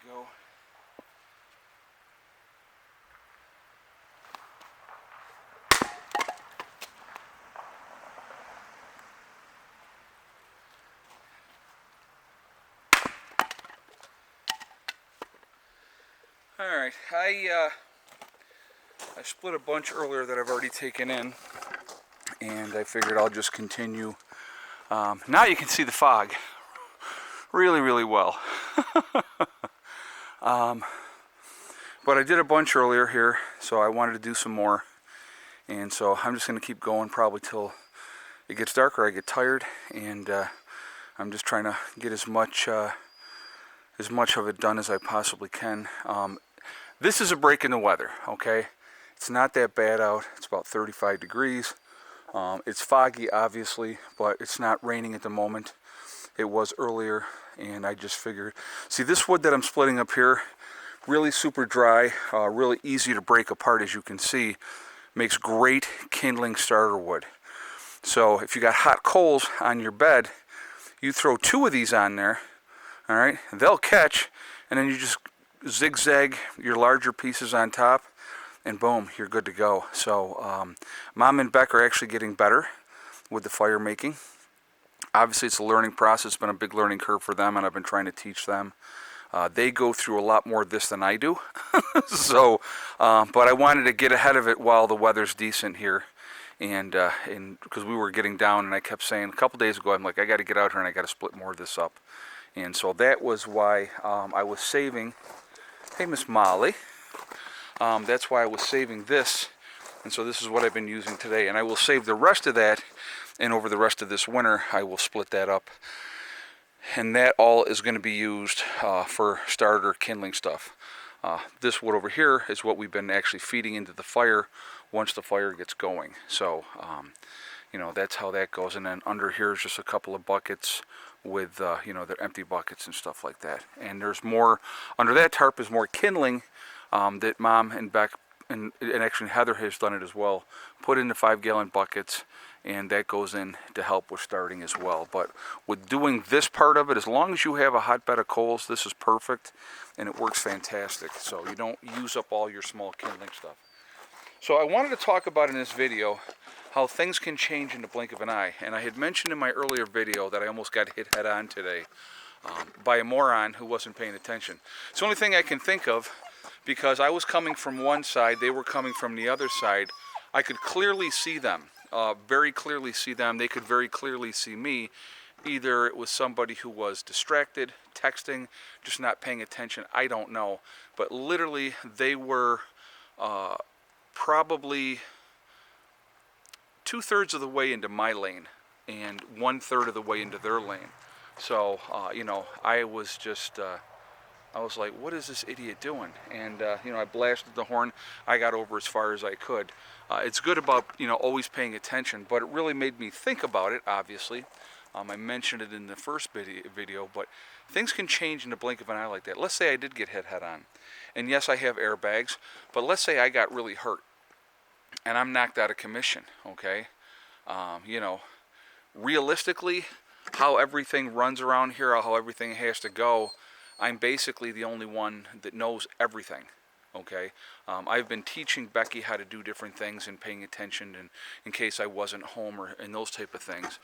go. Alright, I split a bunch earlier that I've already taken in, and I figured I'll just continue. Now you can see the fog really, really well. But I did a bunch earlier here, so I wanted to do some more. And so I'm just going to keep going probably till it gets darker. I get tired, and I'm just trying to get as much of it done as I possibly can. This is a break in the weather, okay? It's not that bad out. It's about 35 degrees. It's foggy, obviously, but it's not raining at the moment. It was earlier, and I just figured... See, this wood that I'm splitting up here, really super dry, really easy to break apart, as you can see. Makes great kindling starter wood. So if you got hot coals on your bed, you throw 2 of these on there, all right? They'll catch, and then you just zigzag your larger pieces on top, and boom, you're good to go. So Mom and Beck are actually getting better with the fire making. Obviously, it's a learning process. It's been a big learning curve for them, and I've been trying to teach them. They go through a lot more of this than I do. So, but I wanted to get ahead of it while the weather's decent here. And because we were getting down, and I kept saying, a couple days ago, I'm like, I got to get out here and I got to split more of this up. And so that was why I was saving, hey, Miss Molly. That's why I was saving this. And so this is what I've been using today. And I will save the rest of that, and over the rest of this winter, I will split that up. And that all is going to be used for starter kindling stuff. This wood over here is what we've been actually feeding into the fire once the fire gets going. So, you know, that's how that goes. And then under here is just a couple of buckets with, you know, they're empty buckets and stuff like that. And there's more, under that tarp is more kindling that Mom and Beck, and actually Heather has done it as well, put into 5-gallon buckets. And that goes in to help with starting as well. But with doing this part of it, as long as you have a hot bed of coals, this is perfect, and it works fantastic. So you don't use up all your small kindling stuff. So I wanted to talk about in this video how things can change in the blink of an eye. And I had mentioned in my earlier video that I almost got hit head on today by a moron who wasn't paying attention. It's the only thing I can think of, because I was coming from one side, they were coming from the other side. I could clearly see them. Very clearly see them. They could very clearly see me. Either it was somebody who was distracted, texting, just not paying attention. I don't know. But literally, they were probably 2/3 of the way into my lane and 1/3 of the way into their lane. So, you know, I was just... I was like, what is this idiot doing? And, you know, I blasted the horn. I got over as far as I could. It's good about, you know, always paying attention, but it really made me think about it, obviously. I mentioned it in the first video, but things can change in the blink of an eye like that. Let's say I did get hit head on. And yes, I have airbags, but let's say I got really hurt and I'm knocked out of commission, okay? You know, realistically, how everything runs around here, how everything has to go, I'm basically the only one that knows everything, okay? I've been teaching Becky how to do different things and paying attention in case I wasn't home or and those type of things.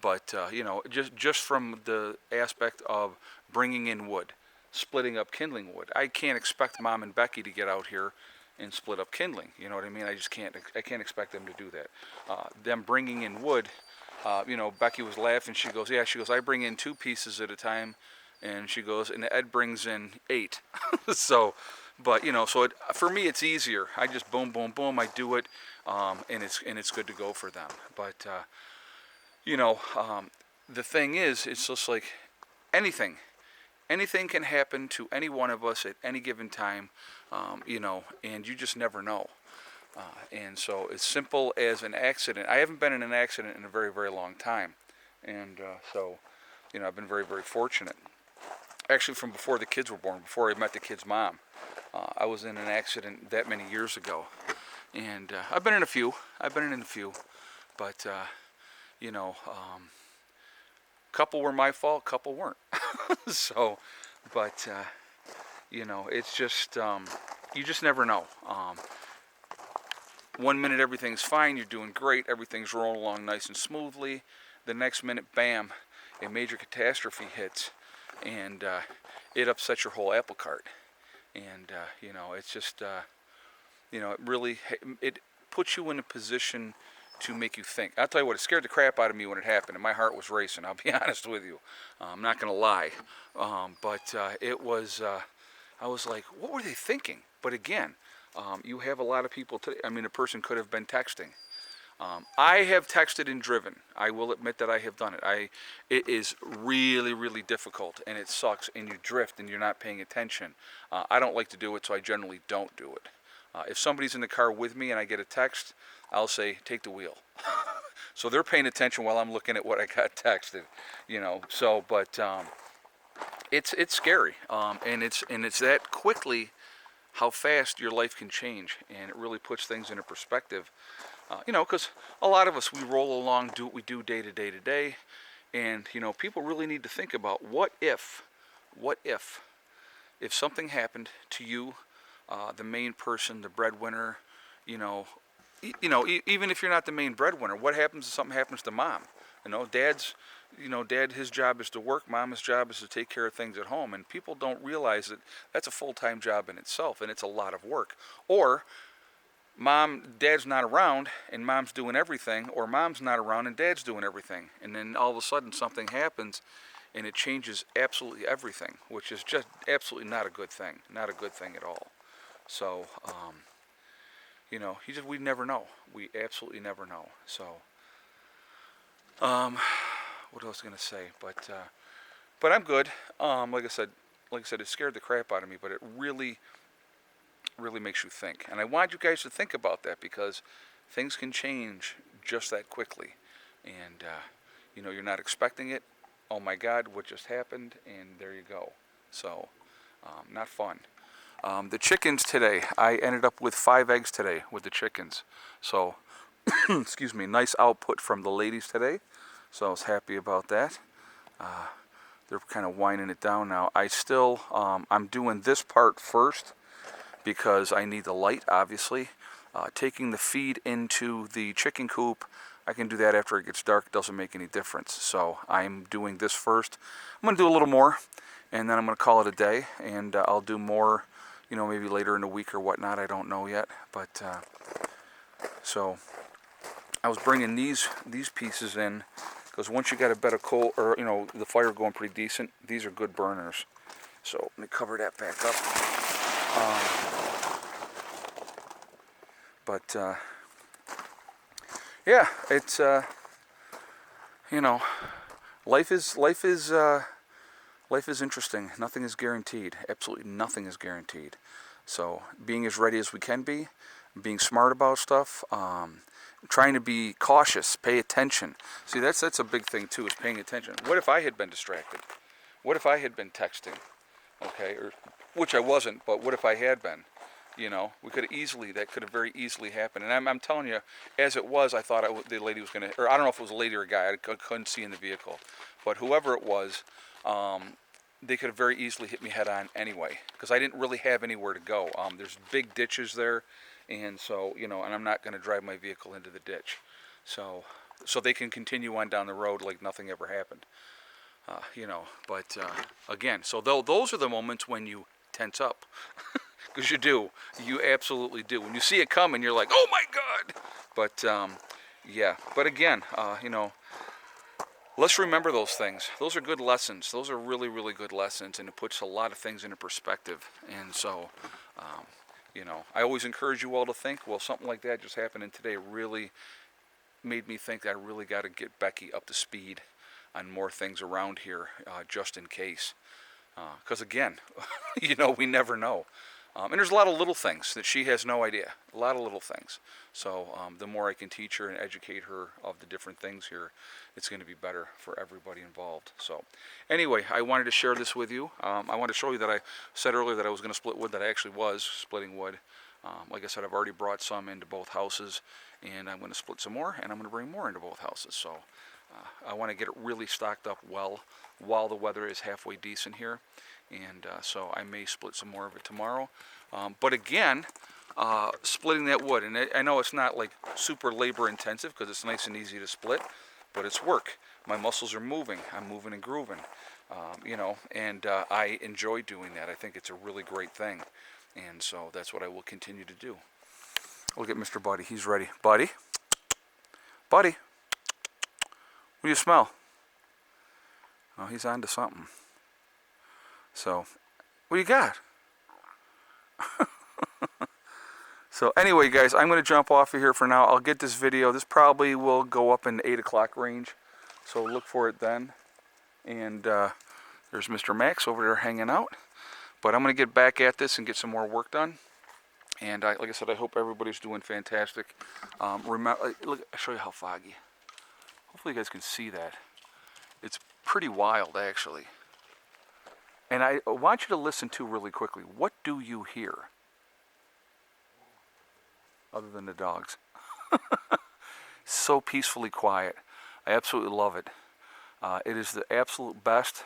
But, you know, just from the aspect of bringing in wood, splitting up kindling wood. I can't expect Mom and Becky to get out here and split up kindling, you know what I mean? I can't expect them to do that. Them bringing in wood, you know, Becky was laughing. She goes, yeah, she goes, I bring in 2 pieces at a time. And she goes, and Ed brings in 8. So, but, you know, so for me, it's easier. I just boom, boom, boom, I do it, and it's good to go for them. But, you know, the thing is, it's just like anything can happen to any one of us at any given time, you know, and you just never know. And so as simple as an accident, I haven't been in an accident in a very, very long time. And so, you know, I've been very, very fortunate. Actually, from before the kids were born, before I met the kids' mom, I was in an accident that many years ago, and I've been in a few, but you know, couple were my fault, couple weren't. So, but You know, it's just, you just never know. 1 minute everything's fine, you're doing great, everything's rolling along nice and smoothly. The next minute, bam, a major catastrophe hits, and it upsets your whole apple cart. And you know, it's just, you know, it puts you in a position to make you think. I'll tell you what, it scared the crap out of me when it happened, and my heart was racing. I'll be honest with you. I'm not going to lie, but it was. I was like, what were they thinking? But again, you have a lot of people today. I mean, a person could have been texting. I have texted and driven. I will admit that I have done it. It is really, really difficult, and it sucks, and you drift, and you're not paying attention. I don't like to do it, so I generally don't do it. If somebody's in the car with me and I get a text, I'll say, take the wheel. So they're paying attention while I'm looking at what I got texted, you know. So, but it's scary, and it's that quickly how fast your life can change, and it really puts things into perspective. You know, because a lot of us, we roll along, do what we do day to day, and you know, people really need to think about what if something happened to you, the main person, the breadwinner, you know, even if you're not the main breadwinner, what happens if something happens to mom? You know, dad, his job is to work, mom's job is to take care of things at home, and people don't realize that that's a full-time job in itself, and it's a lot of work. Or dad's not around and mom's doing everything, or mom's not around and dad's doing everything, and then all of a sudden something happens and it changes absolutely everything, which is just absolutely not a good thing at all. So you know, we never know, we absolutely never know. So what else was I gonna say? But I'm good. Like I said, it scared the crap out of me, but it really makes you think. And I want you guys to think about that, because things can change just that quickly. And, you know, you're not expecting it. Oh my God, what just happened? And there you go. So, not fun. The chickens today, I ended up with 5 eggs today with the chickens. So, excuse me, nice output from the ladies today. So I was happy about that. They're kind of winding it down now. I'm doing this part first, because I need the light, obviously. Taking the feed into the chicken coop, I can do that after it gets dark. It doesn't make any difference. So I'm doing this first. I'm going to do a little more, and then I'm going to call it a day, and I'll do more, you know, maybe later in the week or whatnot. I don't know yet. But so I was bringing these pieces in, because once you got a bed of coal, or you know, the fire going pretty decent, these are good burners. So let me cover that back up. But yeah, it's you know, life is interesting. Nothing is guaranteed. Absolutely nothing is guaranteed. So being as ready as we can be, being smart about stuff, trying to be cautious, pay attention. See, that's a big thing too, is paying attention. What if I had been distracted? What if I had been texting? Okay, which I wasn't, but what if I had been? You know, that could have very easily happened. And I'm telling you, as it was, I thought the lady was going to, or I don't know if it was a lady or a guy, I couldn't see in the vehicle. But whoever it was, they could have very easily hit me head on anyway, because I didn't really have anywhere to go. There's big ditches there, and so, you know, and I'm not going to drive my vehicle into the ditch. So they can continue on down the road like nothing ever happened. You know, but again, so those are the moments when you tense up. Because you absolutely do. When you see it coming, you're like, oh my God. But yeah, but again, you know, let's remember those things. Those are good lessons. Those are really, really good lessons, and it puts a lot of things into perspective. And so, you know, I always encourage you all to think, well, something like that just happened, and today really made me think that I really got to get Becky up to speed on more things around here, just in case. Because again, you know, we never know. And there's a lot of little things that she has no idea. A lot of little things. So the more I can teach her and educate her of the different things here, it's going to be better for everybody involved. So anyway, I wanted to share this with you. I wanted to show you that I said earlier that I was going to split wood, that I actually was splitting wood. Like I said, I've already brought some into both houses. and I'm going to split some more, and I'm going to bring more into both houses. So I want to get it really stocked up well while the weather is halfway decent here, and so I may split some more of it tomorrow. But again, splitting that wood, and I know it's not like super labor intensive because it's nice and easy to split, but it's work. My muscles are moving. I'm moving and grooving, you know, and I enjoy doing that. I think it's a really great thing, and so that's what I will continue to do. Look at Mr. Buddy. He's ready. Buddy? Buddy? What do you smell? Oh, he's on to something. So, what do you got? So anyway, guys, I'm going to jump off of here for now. I'll get this video. This probably will go up in the 8 o'clock range, so look for it then. And there's Mr. Max over there hanging out. But I'm going to get back at this and get some more work done. And like I said, I hope everybody's doing fantastic. Remember, look, I'll show you how foggy. Hopefully you guys can see that. It's pretty wild, actually. And I want you to listen to really quickly. What do you hear? Other than the dogs. So peacefully quiet. I absolutely love it. It is the absolute best.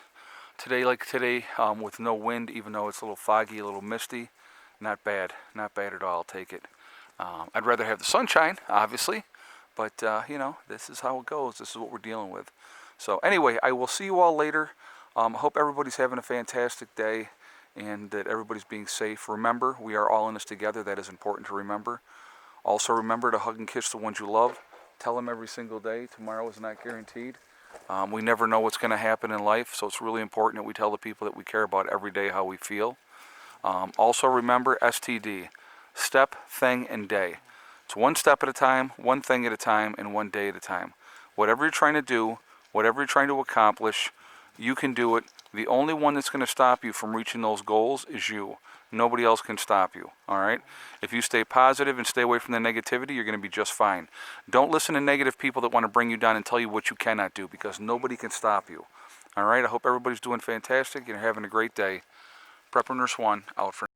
Today, like today, with no wind, even though it's a little foggy, a little misty, not bad. Not bad at all. I'll take it. I'd rather have the sunshine, obviously, but you know, this is how it goes. This is what we're dealing with. So anyway, I will see you all later. I hope everybody's having a fantastic day and that everybody's being safe. Remember, we are all in this together. That is important to remember. Also remember to hug and kiss the ones you love. Tell them every single day. Tomorrow is not guaranteed. We never know what's going to happen in life, so it's really important that we tell the people that we care about every day how we feel. Also remember STD, step, thing, and day. It's one step at a time, one thing at a time, and one day at a time. Whatever you're trying to do, whatever you're trying to accomplish, you can do it. The only one that's going to stop you from reaching those goals is you. Nobody else can stop you, all right? If you stay positive and stay away from the negativity, you're going to be just fine. Don't listen to negative people that want to bring you down and tell you what you cannot do, because nobody can stop you, all right? I hope everybody's doing fantastic and you're having a great day. Prepper Nurse 1, out for